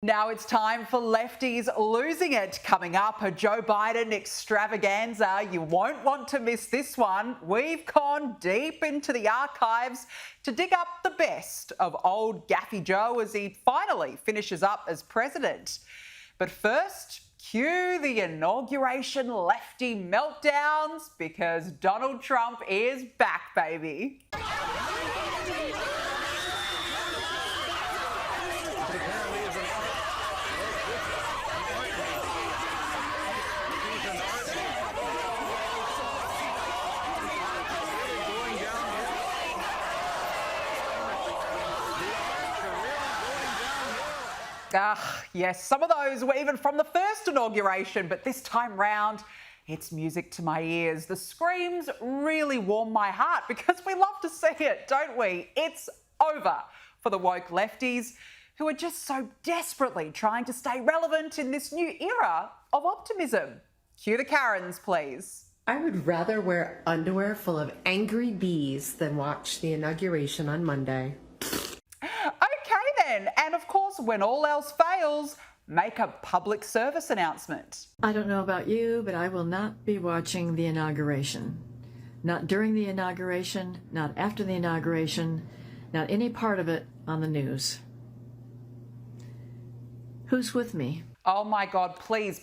Now it's time for lefties losing it. Coming up, a Joe Biden extravaganza. You won't want to miss this one. We've gone deep into the archives to dig up the best of old Gaffy Joe as he finally finishes up as president. But first, cue the inauguration lefty meltdowns because Donald Trump is back, baby. Yes, some of those were even from the first inauguration, but this time round, it's music to my ears. The screams really warm my heart because we love to see it, don't we? It's over for the woke lefties who are just so desperately trying to stay relevant in this new era of optimism. Cue the Karens, please. I would rather wear underwear full of angry bees than watch the inauguration on Monday. And of course, when all else fails, make a public service announcement. I don't know about you, but I will not be watching the inauguration. Not during the inauguration, not after the inauguration, not any part of it on the news. Who's with me? Oh my God, please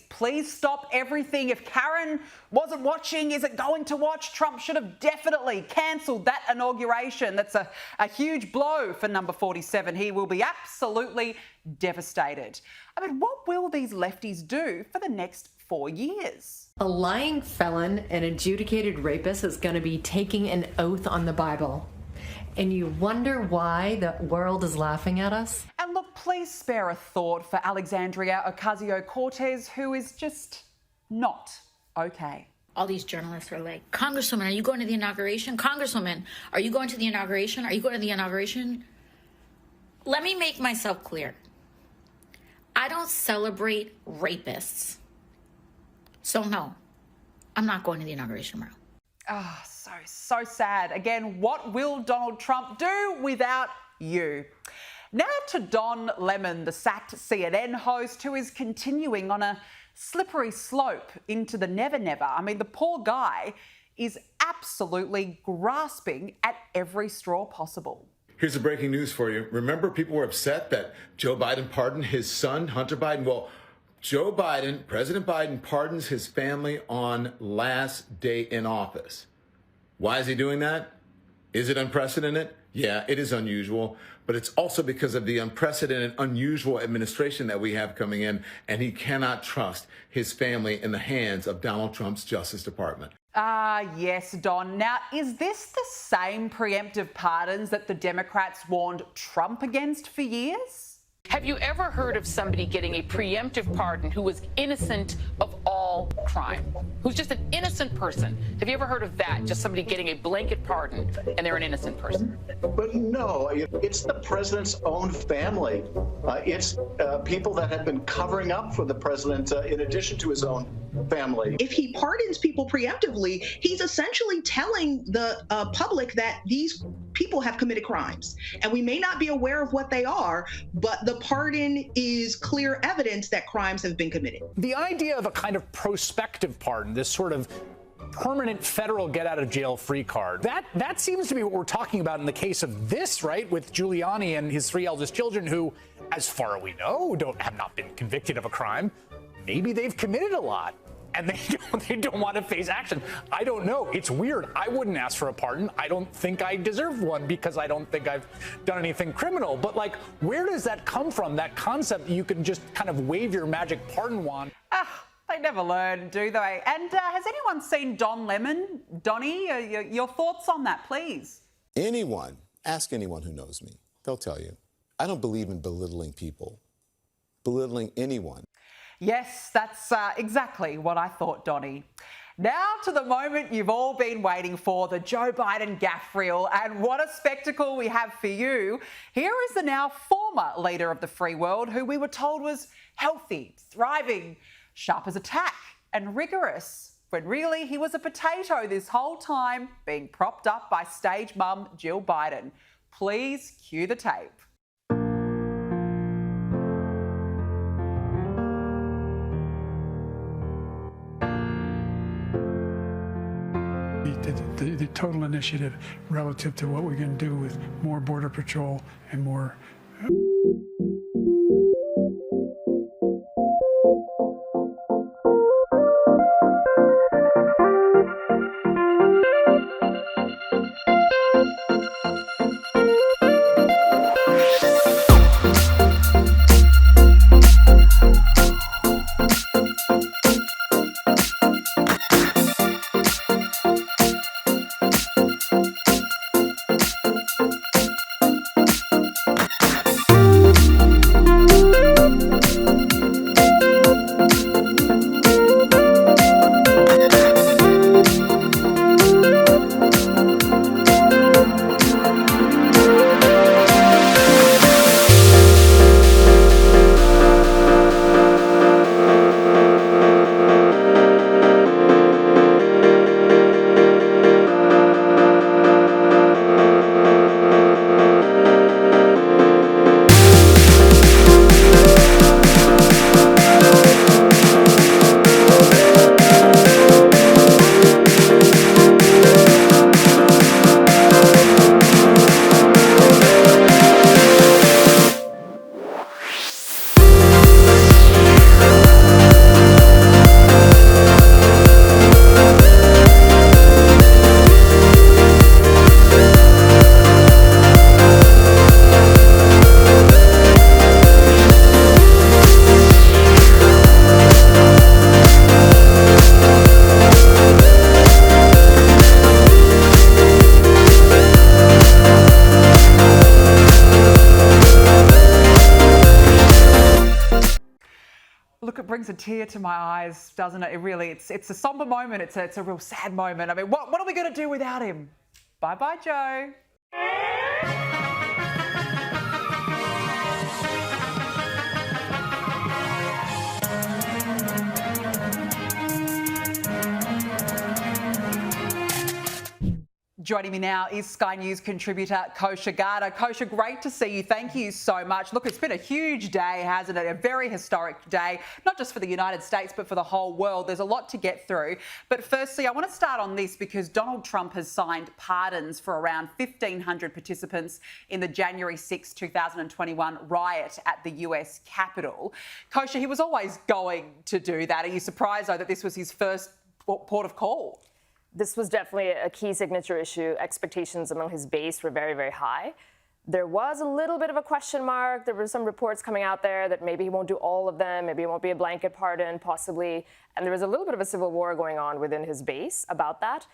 stop everything. If Karen wasn't watching, isn't going to watch, Trump should have definitely cancelled that inauguration. That's a huge blow for number 47. He will be absolutely devastated. I mean, what will these lefties do for the next 4 years? A lying felon and adjudicated rapist is going to be taking an oath on the Bible. And you wonder why the world is laughing at us? And look, please spare a thought for Alexandria Ocasio-Cortez, who is just not okay. All these journalists are like, Congresswoman, are you going to the inauguration? Congresswoman, are you going to the inauguration? Are you going to the inauguration? Let me make myself clear. I don't celebrate rapists. So no, I'm not going to the inauguration tomorrow. Oh, so sad. Again, what will Donald Trump do without you? Now to Don Lemon, the sacked CNN host, who is continuing on a slippery slope into the never never. I mean, the poor guy is absolutely grasping at every straw possible. Here's the breaking news for you. Remember, people were upset that Joe Biden pardoned his son, Hunter Biden? Well, Joe Biden, President Biden, pardons his family on last day in office. Why is he doing that? Is it unprecedented? Yeah, it is unusual, but it's also because of the unprecedented, unusual administration that we have coming in, and he cannot trust his family in the hands of Donald Trump's Justice Department. Yes, Don. Now, is this the same preemptive pardons that the Democrats warned Trump against for years? Have you ever heard of somebody getting a preemptive pardon who was innocent of all crime? Who's just an innocent person? Have you ever heard of that? Just somebody getting a blanket pardon and they're an innocent person? But no, it's the president's own family. It's people that have been covering up for the president in addition to his own family. If he pardons people preemptively, he's essentially telling the public that these people have committed crimes. And we may not be aware of what they are, but the pardon is clear evidence that crimes have been committed. The idea of a kind of prospective pardon, this sort of permanent federal get-out-of-jail-free card, that seems to be what we're talking about in the case of this, right, with Giuliani and his 3 eldest children who, as far as we know, have not been convicted of a crime. Maybe they've committed a lot, and they don't want to face action. I don't know. It's weird. I wouldn't ask for a pardon. I don't think I deserve one because I don't think I've done anything criminal. But, like, where does that come from, that concept that you can just kind of wave your magic pardon wand? They never learn, do they? And has anyone seen Don Lemon? Donnie, your thoughts on that, please? Ask anyone who knows me. They'll tell you. I don't believe in belittling people, belittling anyone. Yes, that's exactly what I thought, Donnie. Now to the moment you've all been waiting for, the Joe Biden gaffe reel, and what a spectacle we have for you. Here is the now former leader of the free world, who we were told was healthy, thriving, sharp as a tack, and rigorous, when really he was a potato this whole time, being propped up by stage mum Jill Biden. Please cue the tape. the total initiative relative to what we're going to do with more Border Patrol and more. Look, it brings a tear to my eyes, doesn't it? It really, it's a somber moment. It's a real sad moment. I mean, what are we going to do without him? Bye-bye, Joe. Joining me now is Sky News contributor Kosha Garda. Kosha, great to see you. Thank you so much. Look, it's been a huge day, hasn't it? A very historic day, not just for the United States, but for the whole world. There's a lot to get through. But firstly, I want to start on this because Donald Trump has signed pardons for around 1,500 participants in the January 6, 2021 riot at the US Capitol. Kosha, he was always going to do that. Are you surprised, though, that this was his first port of call? This was definitely a key signature issue. Expectations among his base were very, very high. There was a little bit of a question mark. There were some reports coming out there that maybe he won't do all of them, maybe it won't be a blanket pardon, possibly. And there was a little bit of a civil war going on within his base about that.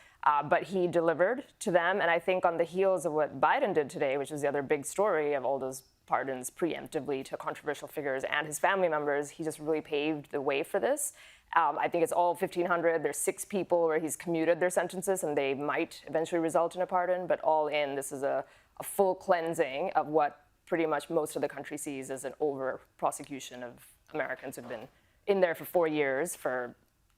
But he delivered to them. And I think on the heels of what Biden did today, which was the other big story of all those pardons preemptively to controversial figures and his family members, he just really paved the way for this. I think it's all 1,500. There's 6 people where he's commuted their sentences, and they might eventually result in a pardon. But all in, this is a full cleansing of what pretty much most of the country sees as an over-prosecution of Americans who've been in there for 4 years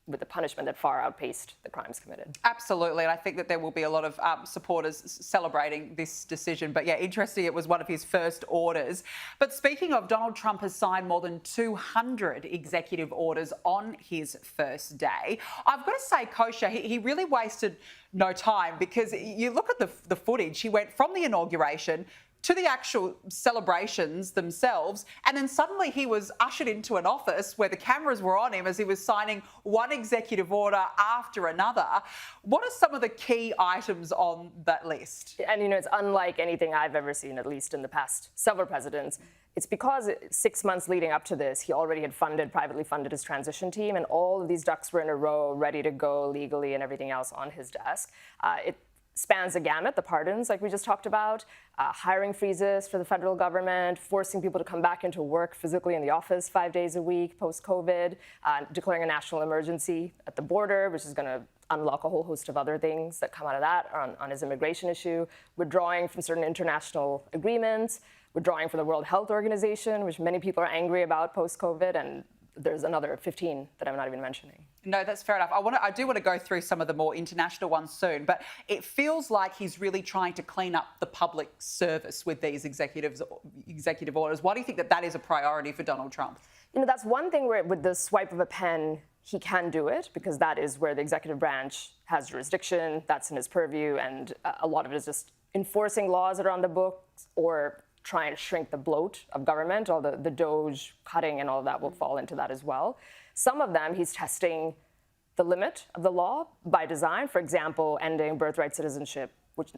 with the punishment that far outpaced the crimes committed. Absolutely, and I think that there will be a lot of supporters celebrating this decision. But yeah, interesting, it was one of his first orders. But speaking of, Donald Trump has signed more than 200 executive orders on his first day. I've got to say, Kosha, he really wasted no time, because you look at the footage. He went from the inauguration to the actual celebrations themselves, and then suddenly he was ushered into an office where the cameras were on him as he was signing one executive order after another. What are some of the key items on that list? And it's unlike anything I've ever seen, at least in the past several presidents. It's because 6 months leading up to this, he already had privately funded his transition team, and all of these ducks were in a row, ready to go legally and everything else on his desk. It spans the gamut, the pardons, like we just talked about, hiring freezes for the federal government, forcing people to come back into work physically in the office 5 days a week post-COVID, declaring a national emergency at the border, which is going to unlock a whole host of other things that come out of that on his immigration issue, withdrawing from certain international agreements, withdrawing from the World Health Organization, which many people are angry about post-COVID, and there's another 15 that I'm not even mentioning. No, that's fair enough. I do want to go through some of the more international ones soon, but it feels like he's really trying to clean up the public service with these executive orders. Why do you think that is a priority for Donald Trump? You know, that's one thing where with the swipe of a pen, he can do it, because that is where the executive branch has jurisdiction, that's in his purview, and a lot of it is just enforcing laws that are on the books or trying to shrink the bloat of government. All the Doge cutting and all of that will fall into that as well. Some of them, he's testing the limit of the law by design. For example, ending birthright citizenship, which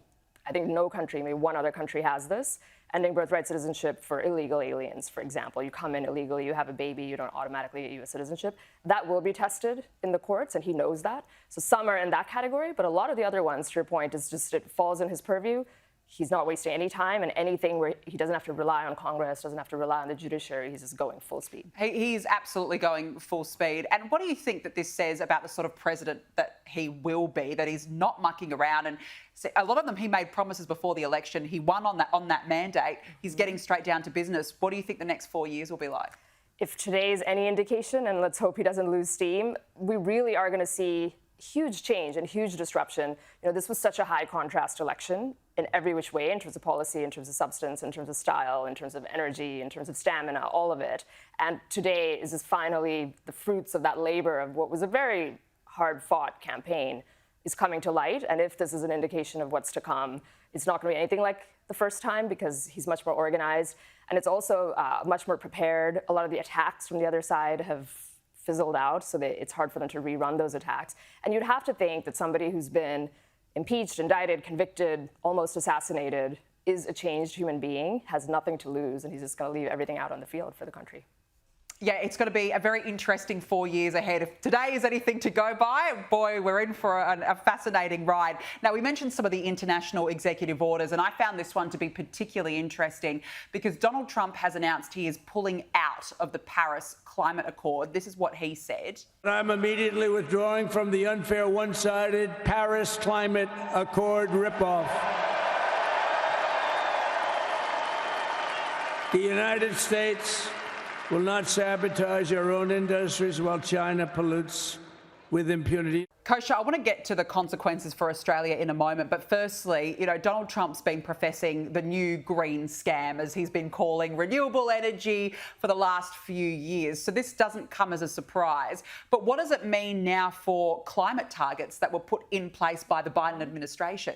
I think no country, maybe one other country has this. Ending birthright citizenship for illegal aliens, for example. You come in illegally, you have a baby, you don't automatically get U.S. citizenship. That will be tested in the courts, and he knows that. So some are in that category, but a lot of the other ones, to your point, is just it falls in his purview. He's not wasting any time, and anything where he doesn't have to rely on Congress, doesn't have to rely on the judiciary, he's just going full speed. He's absolutely going full speed. And what do you think that this says about the sort of president that he will be, that he's not mucking around? And a lot of them, he made promises before the election. He won on that mandate. He's getting straight down to business. What do you think the next 4 years will be like? If today's any indication, and let's hope he doesn't lose steam, we really are going to see huge change and huge disruption. You know, this was such a high contrast election in every which way, in terms of policy, in terms of substance, in terms of style, in terms of energy, in terms of stamina, all of it. And today is just finally the fruits of that labor of what was a very hard-fought campaign is coming to light. And if this is an indication of what's to come, it's not going to be anything like the first time, because he's much more organized. And it's also much more prepared. A lot of the attacks from the other side have fizzled out, so that it's hard for them to rerun those attacks. And you'd have to think that somebody who's been impeached, indicted, convicted, almost assassinated, is a changed human being, has nothing to lose, and he's just going to leave everything out on the field for the country. Yeah, it's going to be a very interesting 4 years ahead. If today is anything to go by, boy, we're in for a fascinating ride. Now, we mentioned some of the international executive orders, and I found this one to be particularly interesting because Donald Trump has announced he is pulling out of the Paris Climate Accord. This is what he said. I'm immediately withdrawing from the unfair, one-sided Paris Climate Accord ripoff. The United States will not sabotage our own industries while China pollutes with impunity. Kosha, I want to get to the consequences for Australia in a moment, but firstly, you know, Donald Trump's been professing the new green scam, as he's been calling renewable energy for the last few years. So this doesn't come as a surprise. But what does it mean now for climate targets that were put in place by the Biden administration?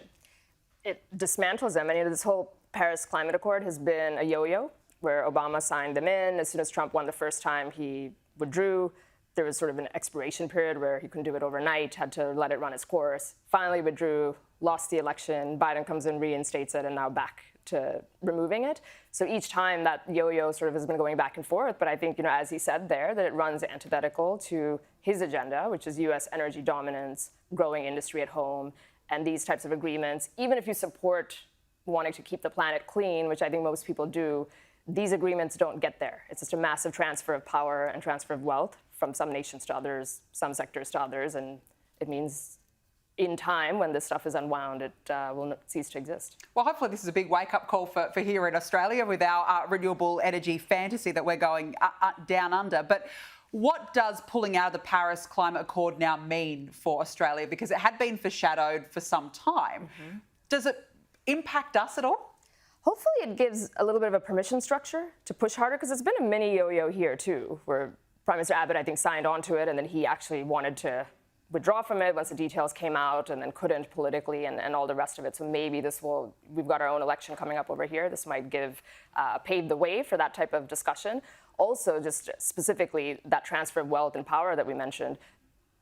It dismantles them. I mean, this whole Paris Climate Accord has been a yo-yo, where Obama signed them in. As soon as Trump won the first time, he withdrew. There was sort of an expiration period where he couldn't do it overnight, had to let it run its course. Finally withdrew, lost the election. Biden comes in, reinstates it, and now back to removing it. So each time that yo-yo sort of has been going back and forth. But I think, you know, as he said there, that it runs antithetical to his agenda, which is U.S. energy dominance, growing industry at home, and these types of agreements. Even if you support wanting to keep the planet clean, which I think most people do, these agreements don't get there. It's just a massive transfer of power and transfer of wealth from some nations to others, some sectors to others, and it means in time, when this stuff is unwound, it will cease to exist. Well, hopefully this is a big wake-up call for here in Australia with our renewable energy fantasy that we're going down under. But what does pulling out of the Paris Climate Accord now mean for Australia? Because it had been foreshadowed for some time. Mm-hmm. Does it impact us at all? Hopefully it gives a little bit of a permission structure to push harder, because it's been a mini yo-yo here too, where Prime Minister Abbott, I think, signed on to it, and then he actually wanted to withdraw from it once the details came out, and then couldn't politically, and all the rest of it. So maybe we've got our own election coming up over here. This might pave the way for that type of discussion. Also, just specifically that transfer of wealth and power that we mentioned,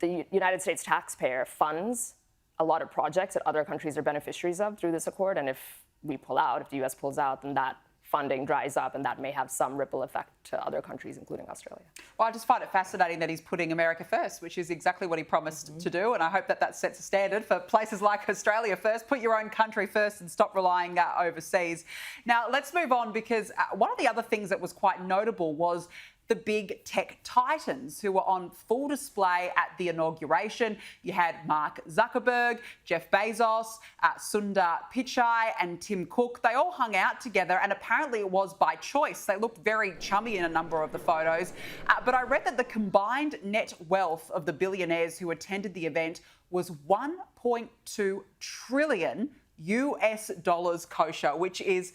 the United States taxpayer funds a lot of projects that other countries are beneficiaries of through this accord, and if we pull out, if the U.S. pulls out, then that funding dries up, and that may have some ripple effect to other countries, including Australia. Well, I just find it fascinating that he's putting America first, which is exactly what he promised to do, and I hope that sets a standard for places like Australia first. Put your own country first and stop relying overseas. Now, let's move on, because one of the other things that was quite notable was the big tech titans who were on full display at the inauguration. You had Mark Zuckerberg, Jeff Bezos, Sundar Pichai and Tim Cook. They all hung out together, and apparently it was by choice. They looked very chummy in a number of the photos. But I read that the combined net wealth of the billionaires who attended the event was 1.2 trillion US dollars, kosher, which is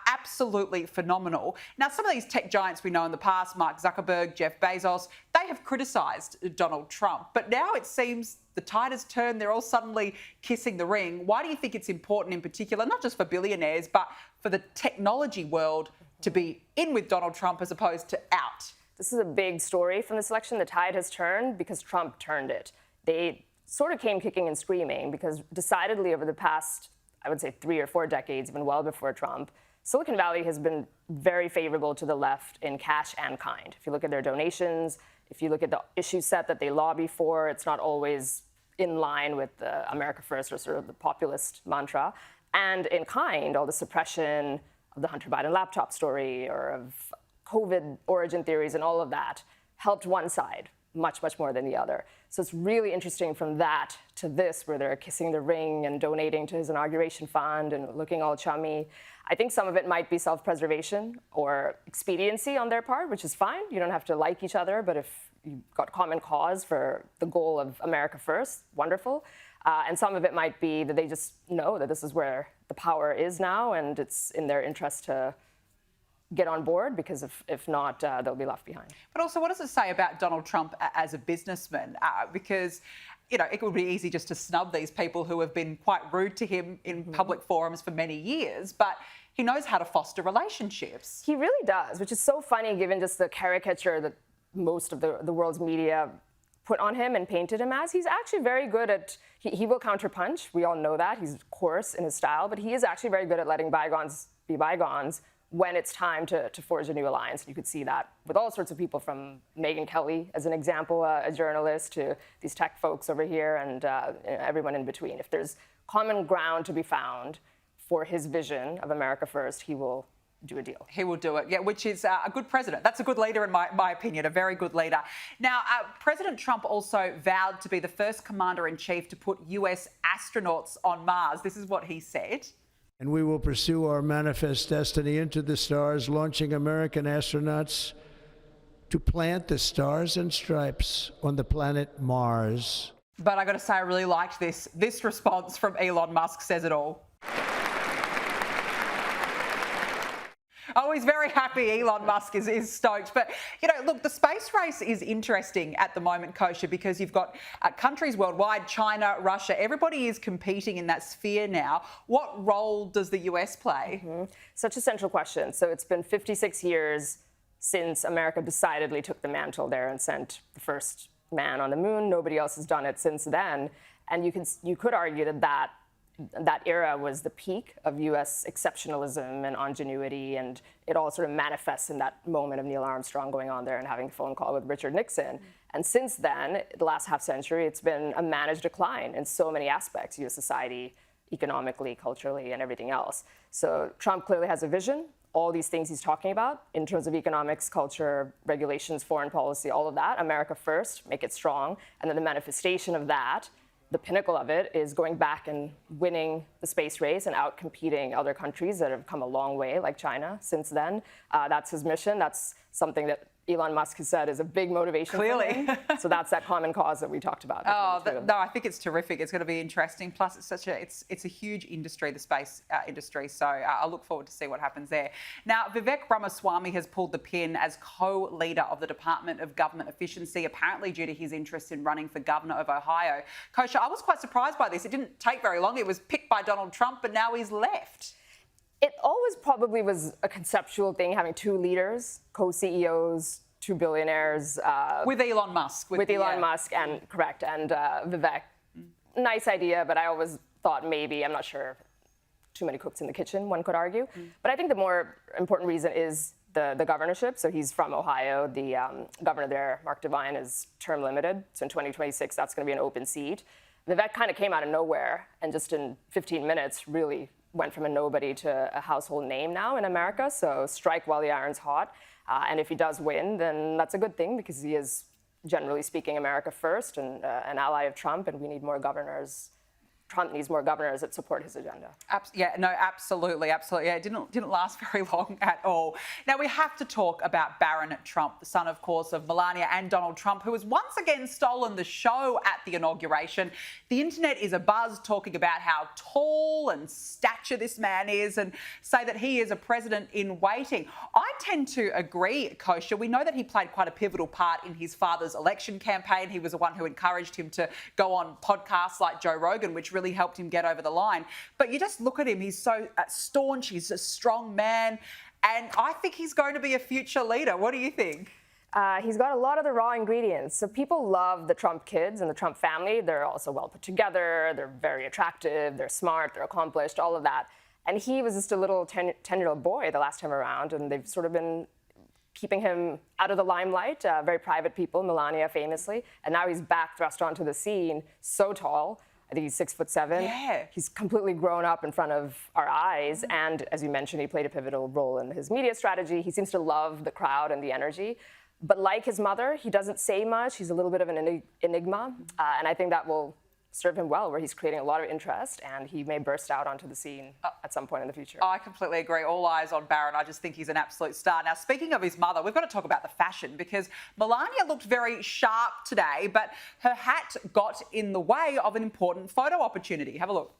absolutely phenomenal. Now, some of these tech giants we know in the past, Mark Zuckerberg, Jeff Bezos, they have criticised Donald Trump. But now it seems the tide has turned. They're all suddenly kissing the ring. Why do you think it's important in particular, not just for billionaires, but for the technology world to be in with Donald Trump as opposed to out? This is a big story from this election. The tide has turned because Trump turned it. They sort of came kicking and screaming because decidedly over the past, I would say 3 or 4 decades, even well before Trump, Silicon Valley has been very favorable to the left in cash and kind. If you look at their donations, if you look at the issue set that they lobby for, it's not always in line with the America First or sort of the populist mantra. And in kind, all the suppression of the Hunter Biden laptop story or of COVID origin theories and all of that helped one side much, much more than the other. So it's really interesting from that to this, where they're kissing the ring and donating to his inauguration fund and looking all chummy. I think some of it might be self-preservation or expediency on their part, which is fine. You don't have to like each other, but if you've got common cause for the goal of America First, wonderful. And some of it might be that they just know that this is where the power is now, and it's in their interest to get on board, because if not, they'll be left behind. But also, what does it say about Donald Trump as a businessman? Because, you know, it would be easy just to snub these people who have been quite rude to him in public forums for many years, but he knows how to foster relationships. He really does, which is so funny given just the caricature that most of the world's media put on him and painted him as. He's actually very good at, he will counterpunch. We all know that. He's coarse in his style, but he is actually very good at letting bygones be bygones when it's time to forge a new alliance. You could see that with all sorts of people, from Megyn Kelly, as an example, a journalist, to these tech folks over here, and everyone in between. If there's common ground to be found for his vision of America First, he will do a deal. He will do it, yeah, which is a good president. That's a good leader in my opinion, a very good leader. Now, President Trump also vowed to be the first commander-in-chief to put US astronauts on Mars. This is what he said. And we will pursue our manifest destiny into the stars, launching American astronauts to plant the stars and stripes on the planet Mars. But I got to say, I really liked this. This response from Elon Musk says it all. Oh, he's very happy. Elon Musk is stoked. But, you know, look, the space race is interesting at the moment, Kosher, because you've got countries worldwide, China, Russia, everybody is competing in that sphere now. What role does the US play? Such a central question. So it's been 56 years since America decidedly took the mantle there and sent the first man on the moon. Nobody else has done it since then. And you could argue that era was the peak of US exceptionalism and ingenuity, and it all sort of manifests in that moment of Neil Armstrong going on there and having a phone call with Richard Nixon. And since then, the last half century, it's been a managed decline in so many aspects, US society, economically, culturally, and everything else. So Trump clearly has a vision. All these things he's talking about in terms of economics, culture, regulations, foreign policy, all of that, America First, make it strong. And then the manifestation of that, the pinnacle of it, is going back and winning the space race and out-competing other countries that have come a long way, like China, since then. That's his mission. That's something that Elon Musk has said is a big motivation Clearly. for him. So that's that common cause that we talked about. No, I think it's terrific. It's going to be interesting. Plus, it's a huge industry, the space industry. So I look forward to see what happens there. Now, Vivek Ramaswamy has pulled the pin as co-leader of the Department of Government Efficiency, apparently due to his interest in running for governor of Ohio. Kosher, I was quite surprised by this. It didn't take very long. It was picked by Donald Trump, but now he's left. It always probably was a conceptual thing, having two leaders, co-CEOs, two billionaires. With Elon Musk. With Elon Musk, and correct, and Vivek. Nice idea, but I always thought maybe, I'm not sure, too many cooks in the kitchen, one could argue. But I think the more important reason is the governorship. So he's from Ohio. The governor there, Mark Devine, is term limited. So in 2026, that's going to be an open seat. Vivek kind of came out of nowhere and just in 15 minutes really went from a nobody to a household name now in America. So strike while the iron's hot. And if he does win, then that's a good thing because he is, generally speaking, America first and an ally of Trump, and we need more governors. Trump needs more governors that support his agenda. Yeah, no, absolutely, absolutely. Yeah, it didn't last very long at all. Now, we have to talk about Barron Trump, the son, of course, of Melania and Donald Trump, who has once again stolen the show at the inauguration. The internet is abuzz talking about how tall and stature this man is and say that he is a president in waiting. I tend to agree, Kosha. We know that he played quite a pivotal part in his father's election campaign. He was the one who encouraged him to go on podcasts like Joe Rogan, which really helped him get over the line. But you just look at him, he's so staunch, he's a strong man, and I think he's going to be a future leader. What do you think? He's got a lot of the raw ingredients. So people love the Trump kids and the Trump family. They're also well put together, they're very attractive, they're smart, they're accomplished, all of that. And he was just a little 10-year-old boy the last time around, and they've sort of been keeping him out of the limelight, very private people, Melania famously, and now he's back thrust onto the scene, so tall. I think he's 6'7". Yeah. He's completely grown up in front of our eyes. And as you mentioned, he played a pivotal role in his media strategy. He seems to love the crowd and the energy. But like his mother, he doesn't say much. He's a little bit of an enigma. And I think that will serve him well, where he's creating a lot of interest, and he may burst out onto the scene at some point in the future. I completely agree. All eyes on Barron. I just think he's an absolute star. Now, speaking of his mother, we've got to talk about the fashion, because Melania looked very sharp today, but her hat got in the way of an important photo opportunity. Have a look.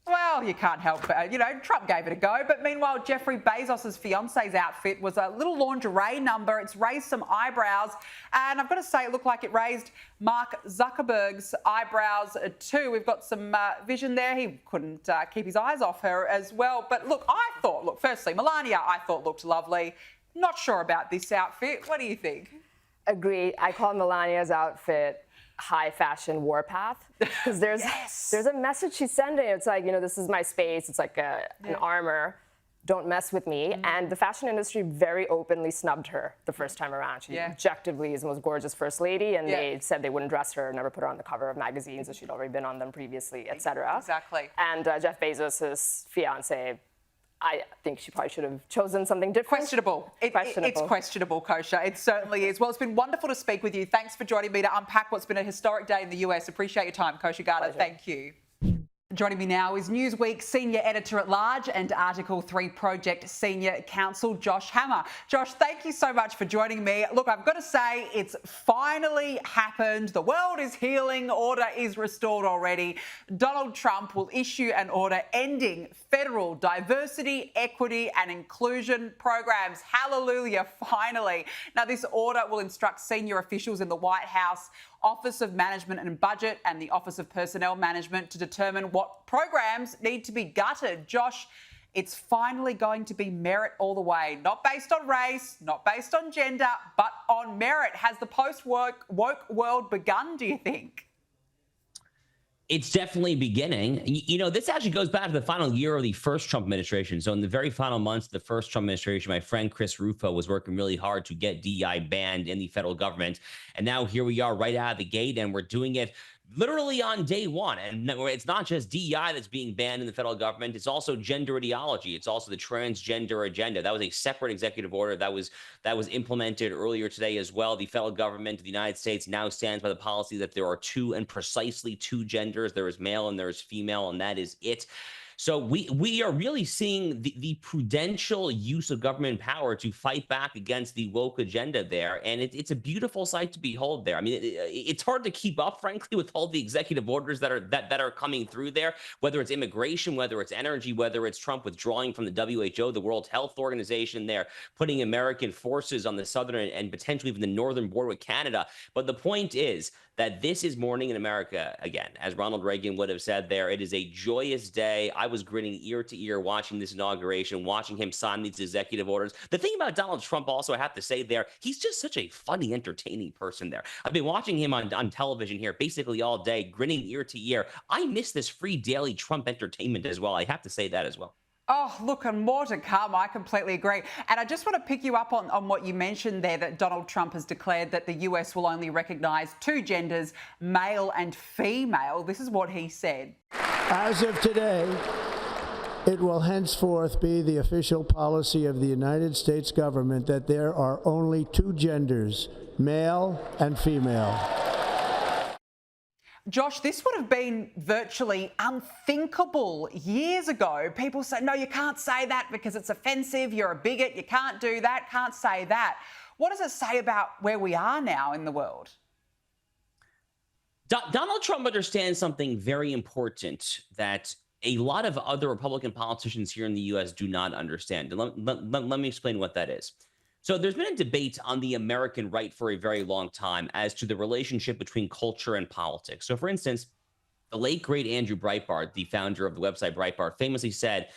Well, you can't help it. You know, Trump gave it a go. But meanwhile, Jeffrey Bezos' fiance's outfit was a little lingerie number. It's raised some eyebrows. And I've got to say, it looked like it raised Mark Zuckerberg's eyebrows too. We've got some vision there. He couldn't keep his eyes off her as well. But look, firstly, Melania, I thought looked lovely. Not sure about this outfit. What do you think? Agree. I call Melania's outfit high fashion warpath, because there's a message she's sending. It's like, you know, this is my space. It's like an armor. Don't mess with me. And the fashion industry very openly snubbed her the first time around. She objectively is the most gorgeous first lady, and they said they wouldn't dress her, never put her on the cover of magazines, as she'd already been on them previously, etc. Exactly. And Jeff Bezos' fiance, I think she probably should have chosen something different. Questionable. It's questionable, Kosha. It certainly is. Well, it's been wonderful to speak with you. Thanks for joining me to unpack what's been a historic day in the US. Appreciate your time, Kosha Garda. Thank you. Joining me now is Newsweek Senior Editor-at-Large and Article 3 Project Senior Counsel, Josh Hammer. Josh, thank you so much for joining me. Look, I've got to say, it's finally happened. The world is healing. Order is restored already. Donald Trump will issue an order ending federal diversity, equity and inclusion programs. Hallelujah, finally. Now, this order will instruct senior officials in the White House, Office of Management and Budget and the Office of Personnel Management to determine what programs need to be gutted. Josh, it's finally going to be merit all the way, not based on race, not based on gender, but on merit. Has the post-woke world begun, do you think? It's definitely beginning. You know, this actually goes back to the final year of the first Trump administration. So in the very final months of the first Trump administration, my friend Chris Rufo was working really hard to get DEI banned in the federal government. And now here we are right out of the gate, and we're doing it literally on day one. And it's not just DEI that's being banned in the federal government. It's also gender ideology. It's also the transgender agenda. That was a separate executive order that was implemented earlier today as well. The federal government of the United States now stands by the policy that there are two and precisely two genders. There is male and there is female, and that is it. So we are really seeing the prudential use of government power to fight back against the woke agenda there. And it's a beautiful sight to behold there. I mean, it's hard to keep up, frankly, with all the executive orders that are coming through there, whether it's immigration, whether it's energy, whether it's Trump withdrawing from the WHO, the World Health Organization there, putting American forces on the southern and potentially even the northern border with Canada. But the point is that this is morning in America again. As Ronald Reagan would have said there, it is a joyous day. I was grinning ear to ear watching this inauguration, watching him sign these executive orders. The thing about Donald Trump also, I have to say there, he's just such a funny, entertaining person there. I've been watching him on television here basically all day, grinning ear to ear. I miss this free daily Trump entertainment as well. I have to say that as well. Oh, look, and more to come. I completely agree. And I just want to pick you up on what you mentioned there, that Donald Trump has declared that the US will only recognise two genders, male and female. This is what he said. As of today, It will henceforth be the official policy of the United States government that there are only two genders, male and female. Josh, this would have been virtually unthinkable years ago. People say, no, you can't say that because it's offensive, you're a bigot, you can't do that, can't say that. What does it say about where we are now in the world? Donald Trump understands something very important that a lot of other Republican politicians here in the U.S. do not understand. Let me explain what that is. So there's been a debate on the American right for a very long time as to the relationship between culture and politics. So, for instance, the late, great Andrew Breitbart, the founder of the website Breitbart, famously said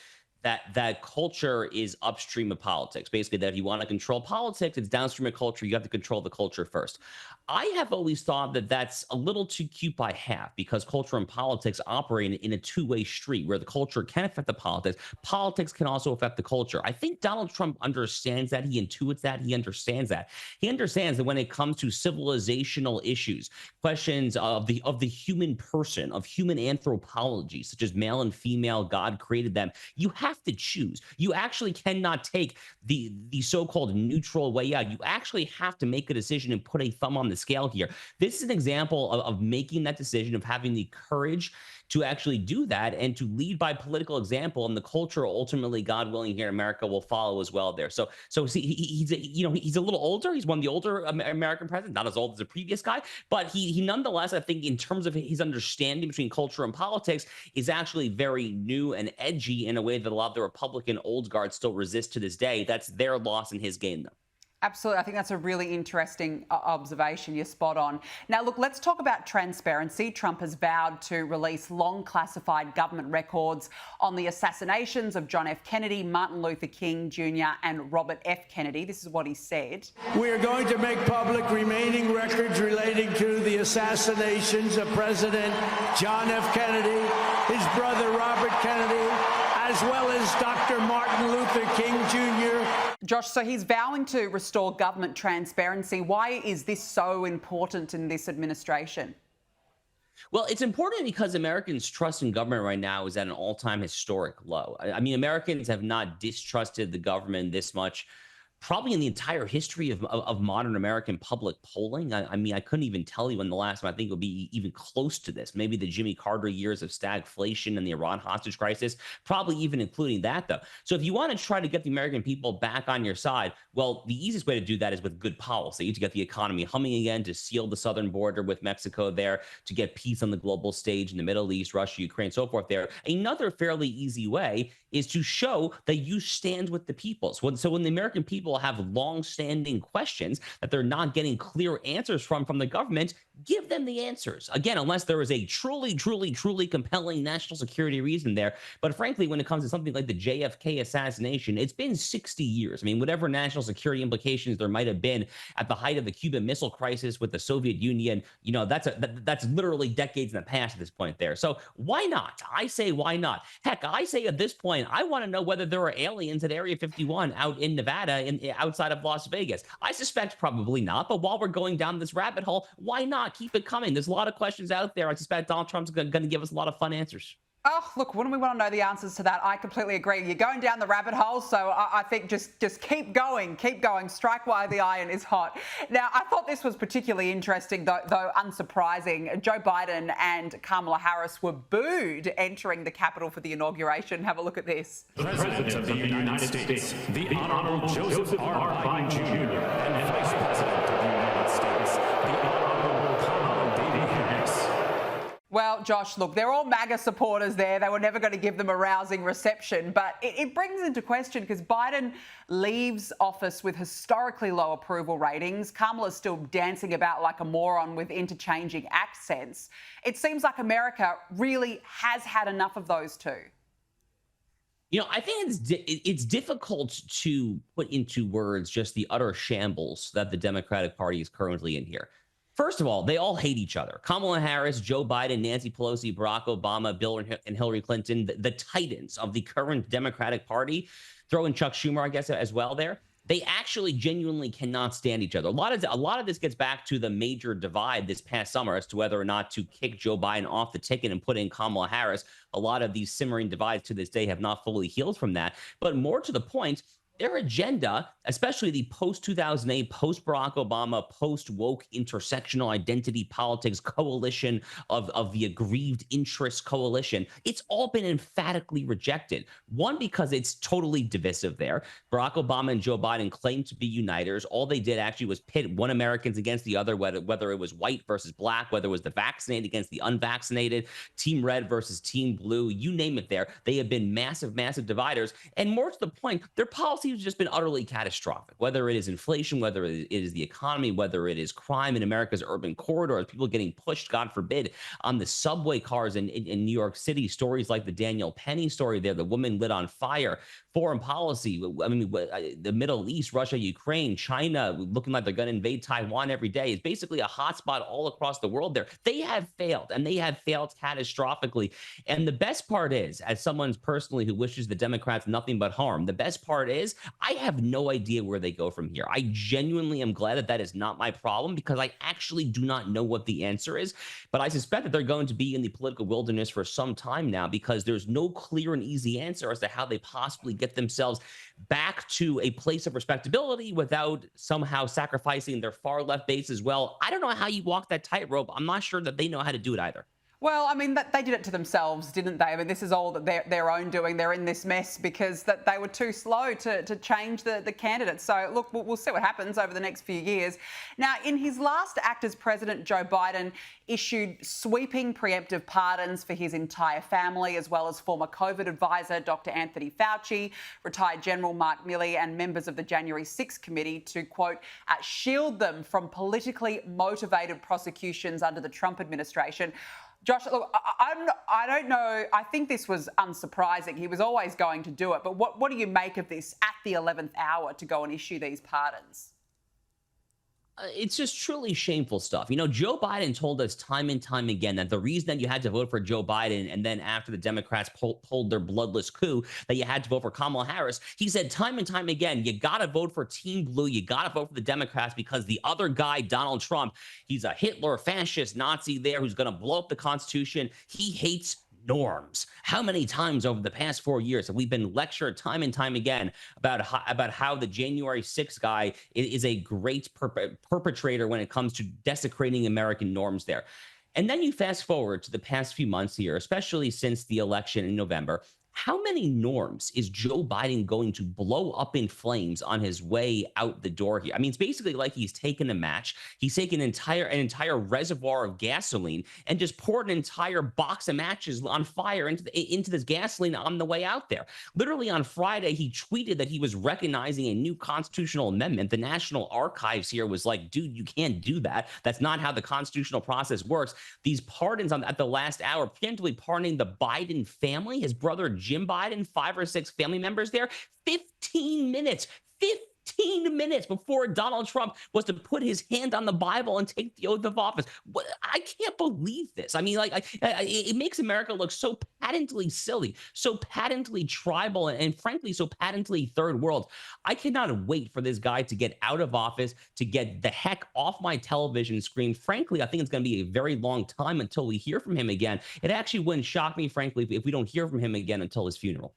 that culture is upstream of politics. Basically, that if you want to control politics, it's downstream of culture. You have to control the culture first. I have always thought that that's a little too cute by half, because culture and politics operate in a two-way street where the culture can affect the politics. Politics can also affect the culture. I think Donald Trump understands that. He intuits that. He understands that. He understands that when it comes to civilizational issues, questions of the human person, of human anthropology, such as male and female, God created them, you have to choose. You actually cannot take the so-called neutral way out. You actually have to make a decision and put a thumb on the scale here. This is an example of making that decision, of having the courage to actually do that and to lead by political example, and the culture ultimately, God willing, here in America will follow as well there. So see, he's a little older. He's one of the older American presidents, not as old as the previous guy, but he nonetheless, I think, in terms of his understanding between culture and politics, is actually very new and edgy in a way that a lot of the Republican old guard still resist to this day. That's their loss in his game, though. Absolutely. I think that's a really interesting observation. You're spot on. Now, look, let's talk about transparency. Trump has vowed to release long classified government records on the assassinations of John F. Kennedy, Martin Luther King Jr. and Robert F. Kennedy. This is what he said. We are going to make public remaining records relating to the assassinations of President John F. Kennedy, his brother Robert Kennedy, as well as Dr. Martin Luther King Jr. Josh, so he's vowing to restore government transparency. Why is this so important in this administration? Well, it's important because Americans' trust in government right now is at an all-time historic low. I mean, Americans have not distrusted the government this much probably in the entire history of modern American public polling. I mean, I couldn't even tell you when the last time I think it would be even close to this. Maybe the Jimmy Carter years of stagflation and the Iran hostage crisis, probably even including that, though. So if you want to try to get the American people back on your side, well, the easiest way to do that is with good policy, to get the economy humming again, to seal the southern border with Mexico there, to get peace on the global stage in the Middle East, Russia, Ukraine, so forth there. Another fairly easy way is to show that you stand with the people. So when the American people have long-standing questions that they're not getting clear answers from the government, give them the answers. Again, unless there is a truly compelling national security reason there. But frankly, when it comes to something like the JFK assassination, it's been 60 years. I mean, whatever national security implications there might have been at the height of the Cuban Missile Crisis with the Soviet Union, you know, that's literally decades in the past at this point there. So why not? I say, why not? Heck, I say at this point, I want to know whether there are aliens at Area 51 out in Nevada, outside of Las Vegas. I suspect probably not, but while we're going down this rabbit hole, why not? Keep it coming. There's a lot of questions out there. I suspect Donald Trump's going to give us a lot of fun answers. Oh, look, wouldn't we want to know the answers to that? I completely agree. You're going down the rabbit hole, so I think just keep going, strike while the iron is hot. Now, I thought this was particularly interesting, though unsurprising. Joe Biden and Kamala Harris were booed entering the Capitol for the inauguration. Have a look at this. The President of the United States, the Honorable Joseph R. Biden Jr., and Vice President of the United States, the Honorable Kamala Harris. Well, Josh, look, they're all MAGA supporters there. They were never going to give them a rousing reception. But it brings into question, because Biden leaves office with historically low approval ratings. Kamala's still dancing about like a moron with interchanging accents. It seems like America really has had enough of those two. You know, I think it's difficult to put into words just the utter shambles that the Democratic Party is currently in here. First of all, they all hate each other. Kamala Harris, Joe Biden, Nancy Pelosi, Barack Obama, Bill and Hillary Clinton, the titans of the current Democratic Party, throw in Chuck Schumer, I guess, as well there. They actually genuinely cannot stand each other. A lot of this gets back to the major divide this past summer as to whether or not to kick Joe Biden off the ticket and put in Kamala Harris. A lot of these simmering divides to this day have not fully healed from that. But more to the point, their agenda, especially the post-2008, post-Barack Obama, post-woke intersectional identity politics coalition of the aggrieved interest coalition, it's all been emphatically rejected. One, because it's totally divisive there. Barack Obama and Joe Biden claimed to be uniters. All they did actually was pit one Americans against the other, whether it was white versus black, whether it was the vaccinated against the unvaccinated, team red versus team blue, you name it there. They have been massive, massive dividers. And more to the point, their policy has just been utterly catastrophic, whether it is inflation, whether it is the economy, whether it is crime in America's urban corridors, people getting pushed, God forbid, on the subway cars in New York City, stories like the Danielle Penny story there, the woman lit on fire, foreign policy, I mean, the Middle East, Russia, Ukraine, China, looking like they're going to invade Taiwan every day. It's basically a hotspot all across the world there. They have failed, and they have failed catastrophically. And the best part is, as someone personally who wishes the Democrats nothing but harm, the best part is I have no idea where they go from here. I genuinely am glad that that is not my problem, because I actually do not know what the answer is. But I suspect that they're going to be in the political wilderness for some time now, because there's no clear and easy answer as to how they possibly get themselves back to a place of respectability without somehow sacrificing their far left base as well. I don't know how you walk that tightrope. I'm not sure that they know how to do it either. Well, I mean, they did it to themselves, didn't they? I mean, this is all that their own doing. They're in this mess because that they were too slow to change the candidates. So, look, we'll see what happens over the next few years. Now, in his last act as president, Joe Biden issued sweeping preemptive pardons for his entire family, as well as former COVID advisor Dr. Anthony Fauci, retired General Mark Milley, and members of the January 6th committee to, quote, shield them from politically motivated prosecutions under the Trump administration. Josh, look, I don't know. I think this was unsurprising. He was always going to do it. But what do you make of this at the 11th hour to go and issue these pardons? It's just truly shameful stuff. You know, Joe Biden told us time and time again that the reason that you had to vote for Joe Biden, and then after the Democrats pulled their bloodless coup, that you had to vote for Kamala Harris, he said time and time again, you got to vote for Team Blue. You got to vote for the Democrats because the other guy, Donald Trump, he's a Hitler, fascist, Nazi there who's going to blow up the Constitution. He hates norms. How many times over the past 4 years have we been lectured time and time again about how the January 6th guy is a great perpetrator when it comes to desecrating American norms there? And then you fast forward to the past few months here, especially since the election in November. How many norms is Joe Biden going to blow up in flames on his way out the door here? I mean, it's basically like he's taken a match. He's taken an entire reservoir of gasoline and just poured an entire box of matches on fire into this gasoline on the way out there. Literally on Friday, he tweeted that he was recognizing a new constitutional amendment. The National Archives here was like, dude, you can't do that. That's not how the constitutional process works. These pardons at the last hour, preemptively pardoning the Biden family, his brother Jim Biden, 5 or 6 family members there, 15 minutes before Donald Trump was to put his hand on the Bible and take the oath of office. I can't believe this. I mean, it makes America look so patently silly, so patently tribal, and frankly, so patently third world. I cannot wait for this guy to get out of office, to get the heck off my television screen. Frankly, I think it's going to be a very long time until we hear from him again. It actually wouldn't shock me, frankly, if we don't hear from him again until his funeral.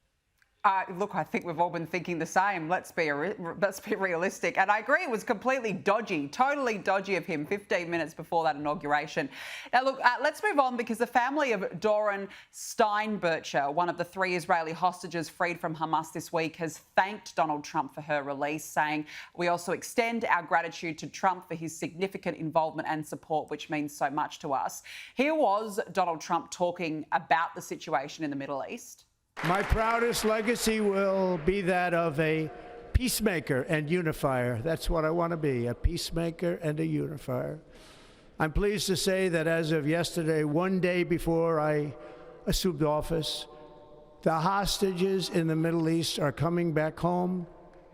Look, I think we've all been thinking the same. Let's be realistic. And I agree, it was completely dodgy, totally dodgy of him 15 minutes before that inauguration. Now, look, let's move on, because the family of Doron Steinbercher, one of the 3 Israeli hostages freed from Hamas this week, has thanked Donald Trump for her release, saying, "We also extend our gratitude to Trump for his significant involvement and support, which means so much to us." Here was Donald Trump talking about the situation in the Middle East. My proudest legacy will be that of a peacemaker and unifier. That's what I want to be, a peacemaker and a unifier. I'm pleased to say that as of yesterday, one day before I assumed office, the hostages in the Middle East are coming back home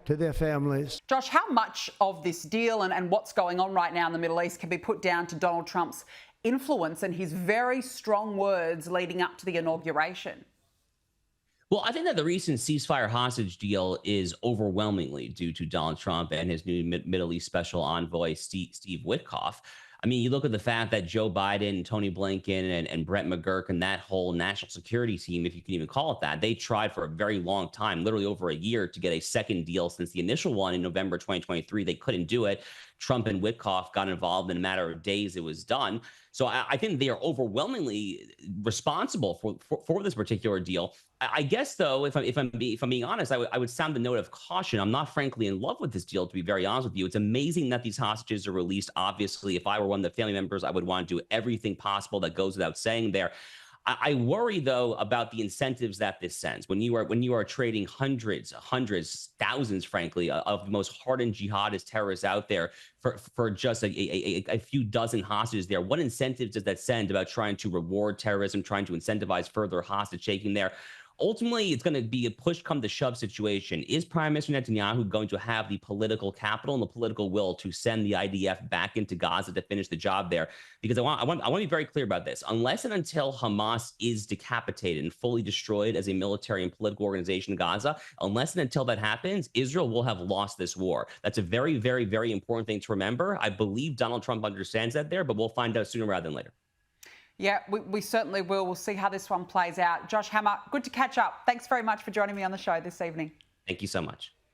to their families. Josh, how much of this deal and what's going on right now in the Middle East can be put down to Donald Trump's influence and his very strong words leading up to the inauguration? Well, I think that the recent ceasefire hostage deal is overwhelmingly due to Donald Trump and his new Middle East special envoy, Steve Witkoff. I mean, you look at the fact that Joe Biden, Tony Blinken, and Brett McGurk and that whole national security team, if you can even call it that, they tried for a very long time, literally over a year, to get a second deal since the initial one in November 2023. They couldn't do it. Trump and Witkoff got involved in a matter of days. It was done. So I think they are overwhelmingly responsible for this particular deal. I guess, though, if I'm being honest, I would sound the note of caution. I'm not frankly in love with this deal, to be very honest with you. It's amazing that these hostages are released. Obviously, if I were one of the family members, I would want to do everything possible. That goes without saying there. I worry, though, about the incentives that this sends. When you are trading hundreds, thousands, frankly, of the most hardened jihadist terrorists out there for just a few dozen hostages there, what incentives does that send about trying to reward terrorism, trying to incentivize further hostage taking there? Ultimately, it's going to be a push come to shove situation. Is Prime Minister Netanyahu going to have the political capital and the political will to send the IDF back into Gaza to finish the job there? Because I want to be very clear about this. Unless and until Hamas is decapitated and fully destroyed as a military and political organization in Gaza, unless and until that happens, Israel will have lost this war. That's a very, very, very important thing to remember. I believe Donald Trump understands that there, but we'll find out sooner rather than later. Yeah, we certainly will. We'll see how this one plays out. Josh Hammer, good to catch up. Thanks very much for joining me on the show this evening. Thank you so much.